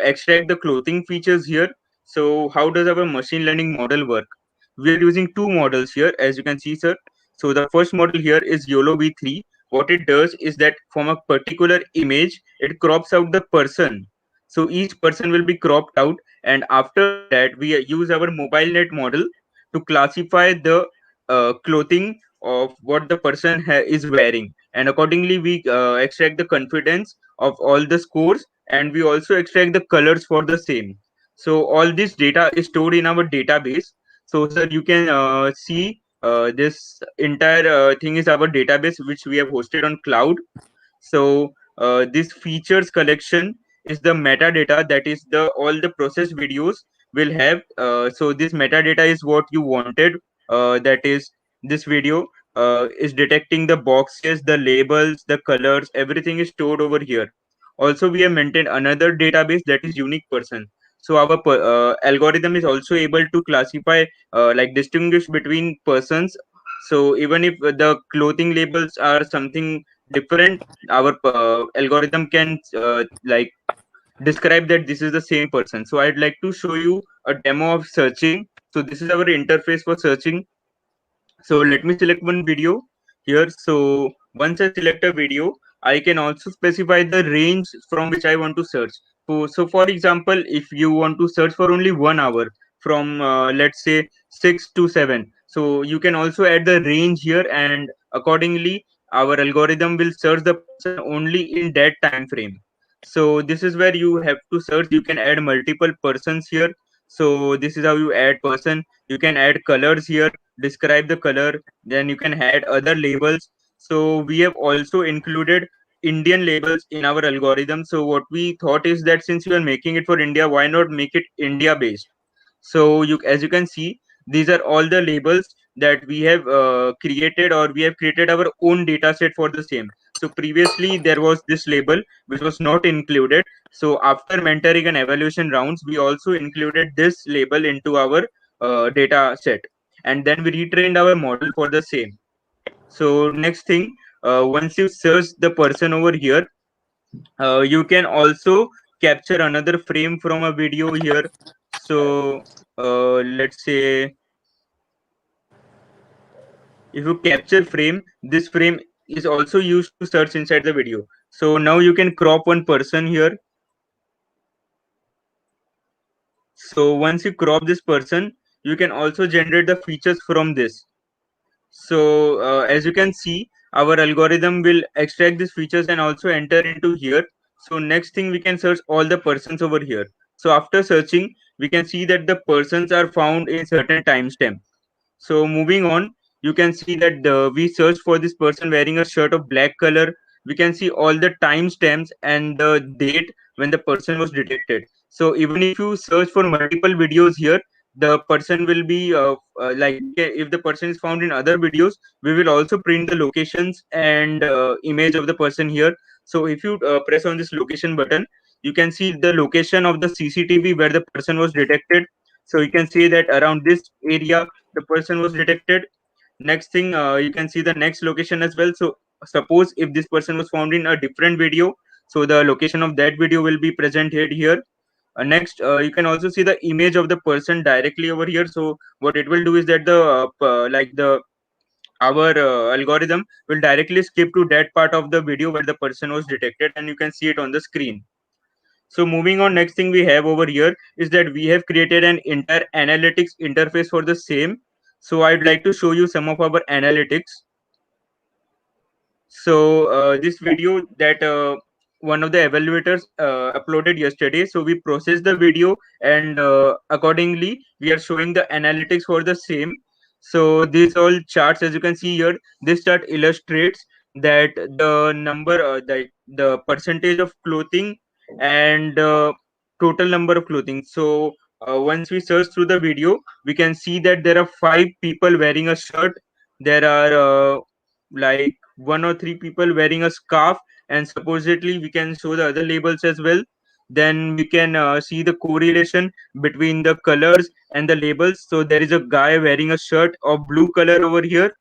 extract the clothing features here. So how does our machine learning model work? We are using two models here, as you can see, sir. So the first model here is YOLO V3. What it does is that from a particular image, it crops out the person. So each person will be cropped out, and after that, we use our mobile net model to classify the clothing of what the person is wearing, and accordingly we extract the confidence of all the scores, and we also extract the colors for the same. So all this data is stored in our database. So sir, you can see this entire thing is our database which we have hosted on cloud. So this features collection is the metadata, that is the all the process videos will have. So this metadata is what you wanted. That is, this video is detecting the boxes, the labels, the colors, everything is stored over here. Also, we have maintained another database, that is unique person. So our algorithm is also able to classify, like distinguish between persons. So even if the clothing labels are something different, our algorithm can like describe that this is the same person. So I'd like to show you a demo of searching. So this is our interface for searching. So let me select one video here. So once I select a video, I can also specify the range from which I want to search. So for example, if you want to search for only 1 hour from let's say 6 to 7, so you can also add the range here, and accordingly our algorithm will search the person only in that time frame. So this is where you have to search. You can add multiple persons here. So this is how you add person. You can add colors here, describe the color, then you can add other labels. So we have also included Indian labels in our algorithm. So what we thought is that since you are making it for India, why not make it India based? So you, as you can see, these are all the labels that we have created, or we have created our own data set for the same. So previously there was this label which was not included. So after mentoring and evaluation rounds, we also included this label into our data set, and then we retrained our model for the same. So next thing, once you search the person over here, you can also capture another frame from a video here. So let's say if you capture frame, this frame is also used to search inside the video. So now you can crop one person here. So once you crop this person, you can also generate the features from this. So as you can see, our algorithm will extract these features and also enter into here. So next thing, we can search all the persons over here. So after searching, we can see that the persons are found in certain timestamp. So moving on, you can see that we search for this person wearing a shirt of black color. We can see all the timestamps and the date when the person was detected. So even if you search for multiple videos here, the person will be like, if the person is found in other videos, we will also print the locations and image of the person here. So if you press on this location button, you can see the location of the CCTV where the person was detected. So you can see that around this area the person was detected. Next thing, you can see the next location as well. So suppose if this person was found in a different video, so the location of that video will be presented here. Next, you can also see the image of the person directly over here. So what it will do is that the our algorithm will directly skip to that part of the video where the person was detected, and you can see it on the screen. So moving on, next thing we have over here is that we have created an entire analytics interface for the same. So I'd like to show you some of our analytics. So this video that one of the evaluators uploaded yesterday. So we processed the video, and accordingly we are showing the analytics for the same. So these all charts, as you can see here, this chart illustrates that the number, the percentage of clothing and total number of clothing. So once we search through the video, we can see that there are 5 people wearing a shirt. There are like 1 or 3 people wearing a scarf, and supposedly we can show the other labels as well. Then we can see the correlation between the colors and the labels. So there is a guy wearing a shirt of blue color over here.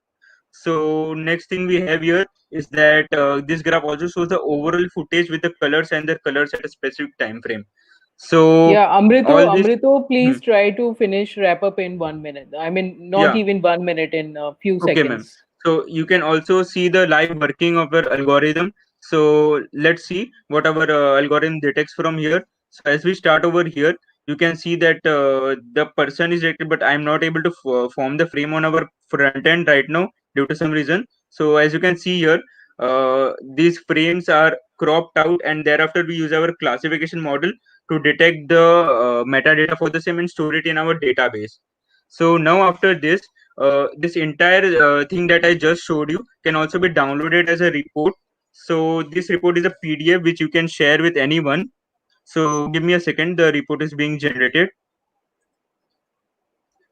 So next thing we have here is that this graph also shows the overall footage with the colors and the colors at a specific time frame. So Yeah, all this. Amrito, Hmm. please try to finish wrap up in 1 minute. I mean, not Yeah. even 1 minute, in a few Okay, ma'am. seconds. So you can also see the live working of our algorithm. So let's see what our algorithm detects from here. So as we start over here, you can see that the person is detected, but I'm not able to form the frame on our front end right now due to some reason. So as you can see here, these frames are cropped out, and thereafter we use our classification model to detect the metadata for the same and store it in our database. So now after this, this entire thing that I just showed you can also be downloaded as a report. So this report is a PDF which you can share with anyone. So give me a second, the report is being generated.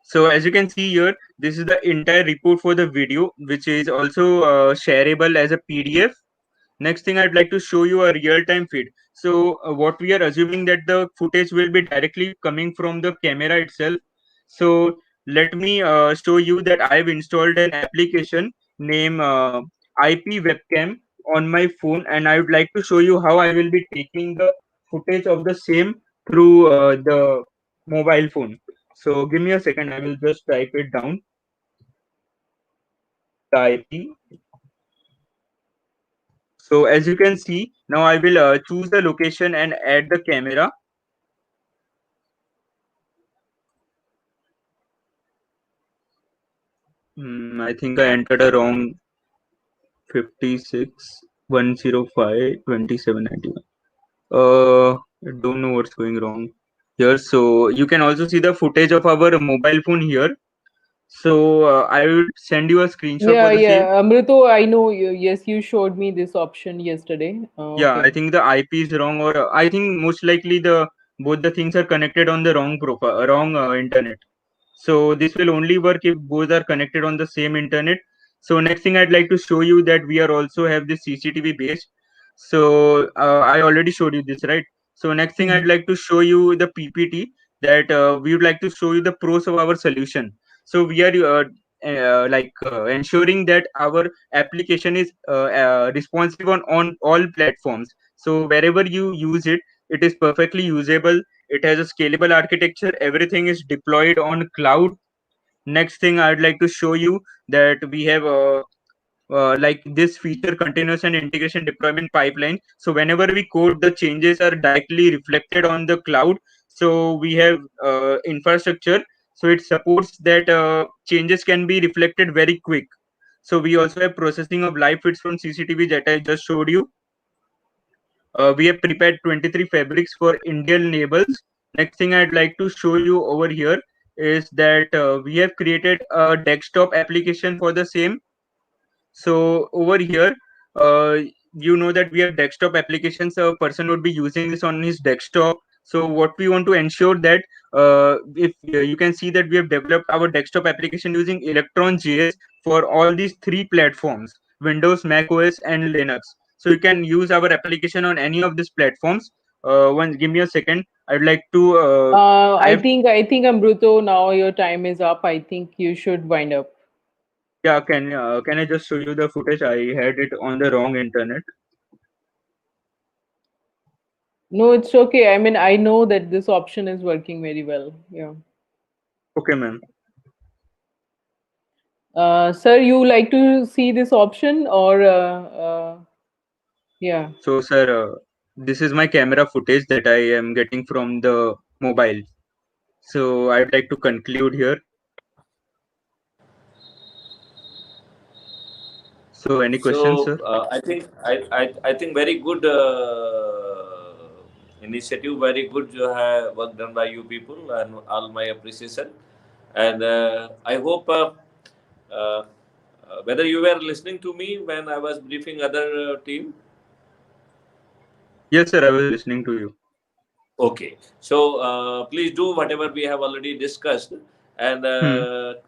So as you can see here, this is the entire report for the video, which is also shareable as a PDF. Next thing, I'd like to show you a real-time feed. So what we are assuming that the footage will be directly coming from the camera itself. So let me show you that I've installed an application named IP Webcam on my phone, and I would like to show you how I will be taking the footage of the same through the mobile phone. So give me a second, I will just type it down. The IP. So as you can see, now I will choose the location and add the camera. I think I entered a wrong 56 105 27 91. I don't know what's going wrong here. So you can also see the footage of our mobile phone here. So I will send you a screenshot Yeah, for the same. Amrito, I know you. Yes, you showed me this option yesterday. Yeah, Okay. I think the IP is wrong, or I think most likely the both the things are connected on the wrong profile, wrong internet. So this will only work if both are connected on the same internet. So next thing I'd like to show you that we are also have this CCTV based. So I already showed you this, right? So next thing I'd like to show you the PPT that we would like to show you the pros of our solution. So we are ensuring that our application is responsive on all platforms. So wherever you use it, it is perfectly usable. It has a scalable architecture. Everything is deployed on cloud. Next thing I'd like to show you that we have like this feature continuous and integration deployment pipeline. So whenever we code, the changes are directly reflected on the cloud. So we have infrastructure, so it supports that changes can be reflected very quick. So we also have processing of live feeds from CCTV that I just showed you. We have prepared 23 fabrics for Indian labels. Next thing I'd like to show you over here is that we have created a desktop application for the same. So over here, you know that we have desktop applications. A person would be using this on his desktop. So what we want to ensure that if you can see that we have developed our desktop application using Electron.js for all these three platforms: Windows, Mac OS, and Linux. So you can use our application on any of these platforms. Give me a second. I'd like to. I think Amruto, now your time is up. I think you should wind up. Yeah, can I just show you the footage? I had it on the wrong internet. No, it's okay. I mean, I know that this option is working very well. Yeah. Okay, ma'am. Sir, you like to see this option or yeah. So, sir, this is my camera footage that I am getting from the mobile. So, I'd like to conclude here. So, any questions, sir? I think very good initiative, very good work done by you people, and all my appreciation. And I hope whether you were listening to me when I was briefing other team. Yes, sir, I was listening to you. Okay, so please do whatever we have already discussed and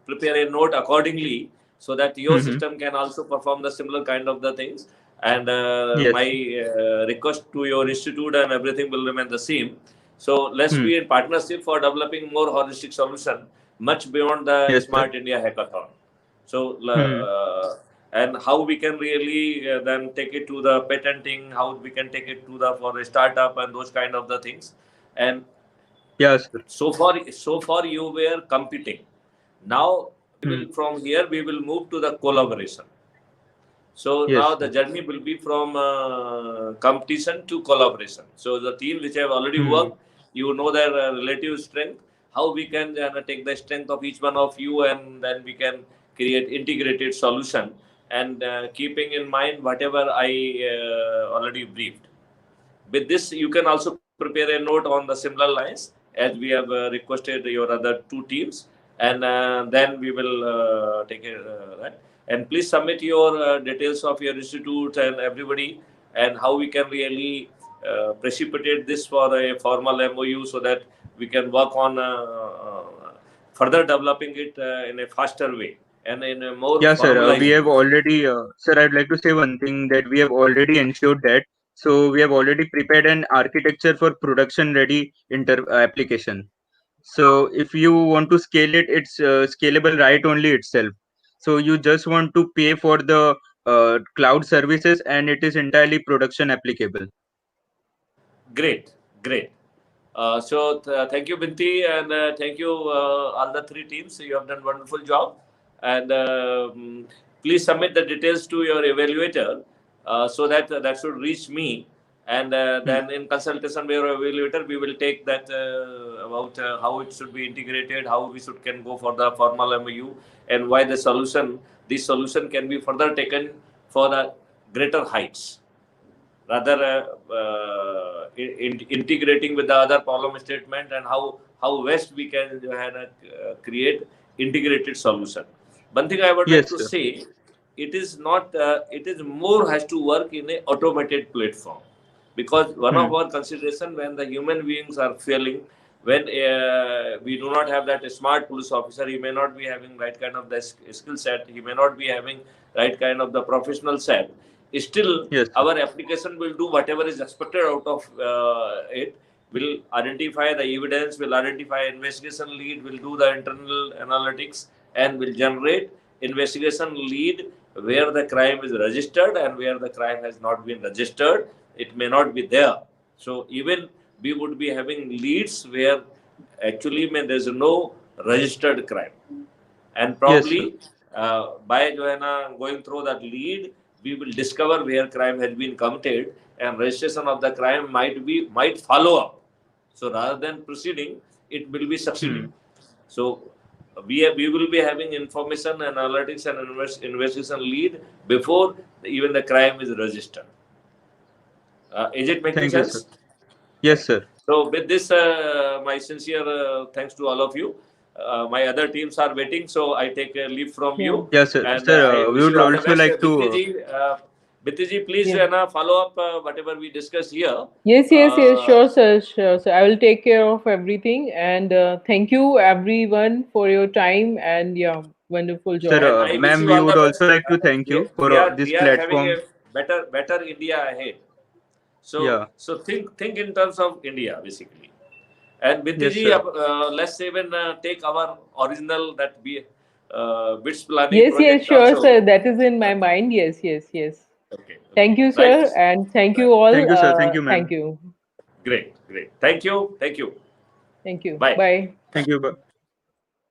prepare a note accordingly so that your system can also perform the similar kind of the things. And Yes. my request to your institute and everything will remain the same. So let's be in partnership for developing more holistic solution much beyond the Yes, Smart India Hackathon. So and how we can really then take it to the patenting, how we can take it to the for a startup and those kind of the things. And yes, sir. so far you were competing. Now from here we will move to the collaboration. So Yes, now the journey will be from competition to collaboration. So the team which have already worked, you know their relative strength, how we can take the strength of each one of you, and then we can create integrated solution, and keeping in mind whatever I already briefed. With this, you can also prepare a note on the similar lines as we have requested your other two teams, and then we will take it right. And please submit your details of your institute and everybody, and how we can really precipitate this for a formal MOU so that we can work on further developing it in a faster way and in a more Yeah, sir. formalized We have way. already, sir, I'd like to say one thing that we have already ensured that. So, we have already prepared an architecture for production ready application. So if you want to scale it, it's scalable right only itself. So you just want to pay for the cloud services, and it is entirely production applicable. Great, great. So thank you, Binti, and thank you all the three teams. You have done wonderful job, and please submit the details to your evaluator so that that should reach me, and then in consultation with your evaluator, we will take that about how it should be integrated, how we should can go for the formal MOU, and why the solution, this solution can be further taken for the greater heights, rather integrating with the other problem statement, and how best we can create integrated solution. One thing I would like Yes, to sir. say, it is not it is more has to work in a automated platform, because one of our consideration when the human beings are failing, when we do not have that smart police officer, he may not be having right kind of the skill set, he may not be having right kind of the professional set. Still, Yes, sir. our application will do whatever is expected out of it. Will identify the evidence, will identify investigation lead, will do the internal analytics, and will generate investigation lead where the crime is registered and where the crime has not been registered. It may not be there. So even we would be having leads where actually there's no registered crime, and Yes, sir. probably by going through that lead, we will discover where crime has been committed, and registration of the crime might follow up. So rather than proceeding, it will be succeeding. So we will be having information, analytics, and investigation lead before even the crime is registered. Is it making Thank you, sense? sir. Yes, sir. So with this, my sincere thanks to all of you. My other teams are waiting, so I take a leave from you. Yes, sir. And Sir, I we wish would you all the also best. like to. Bitiji, please Yeah. follow up whatever we discussed here. Yes, sure, sir, sure, sir. I will take care of everything. And thank you, everyone, for your time and yeah, wonderful job. And Sir, I wish ma'am, you we all the would also best. like to thank you for this We are having platform. a better India ahead. Yeah. So think in terms of India basically. And Yes, Bitiji, sir. let's even take our original that we bits planning Yes, project sure, also. sir. That is in my mind. Yes. Okay. Thank you, Right. sir, and thank Right. you all. Thank you, sir. Thank you, Thank ma'am. you. Great. Thank you. Thank you. Bye. Bye. Thank you. Bye.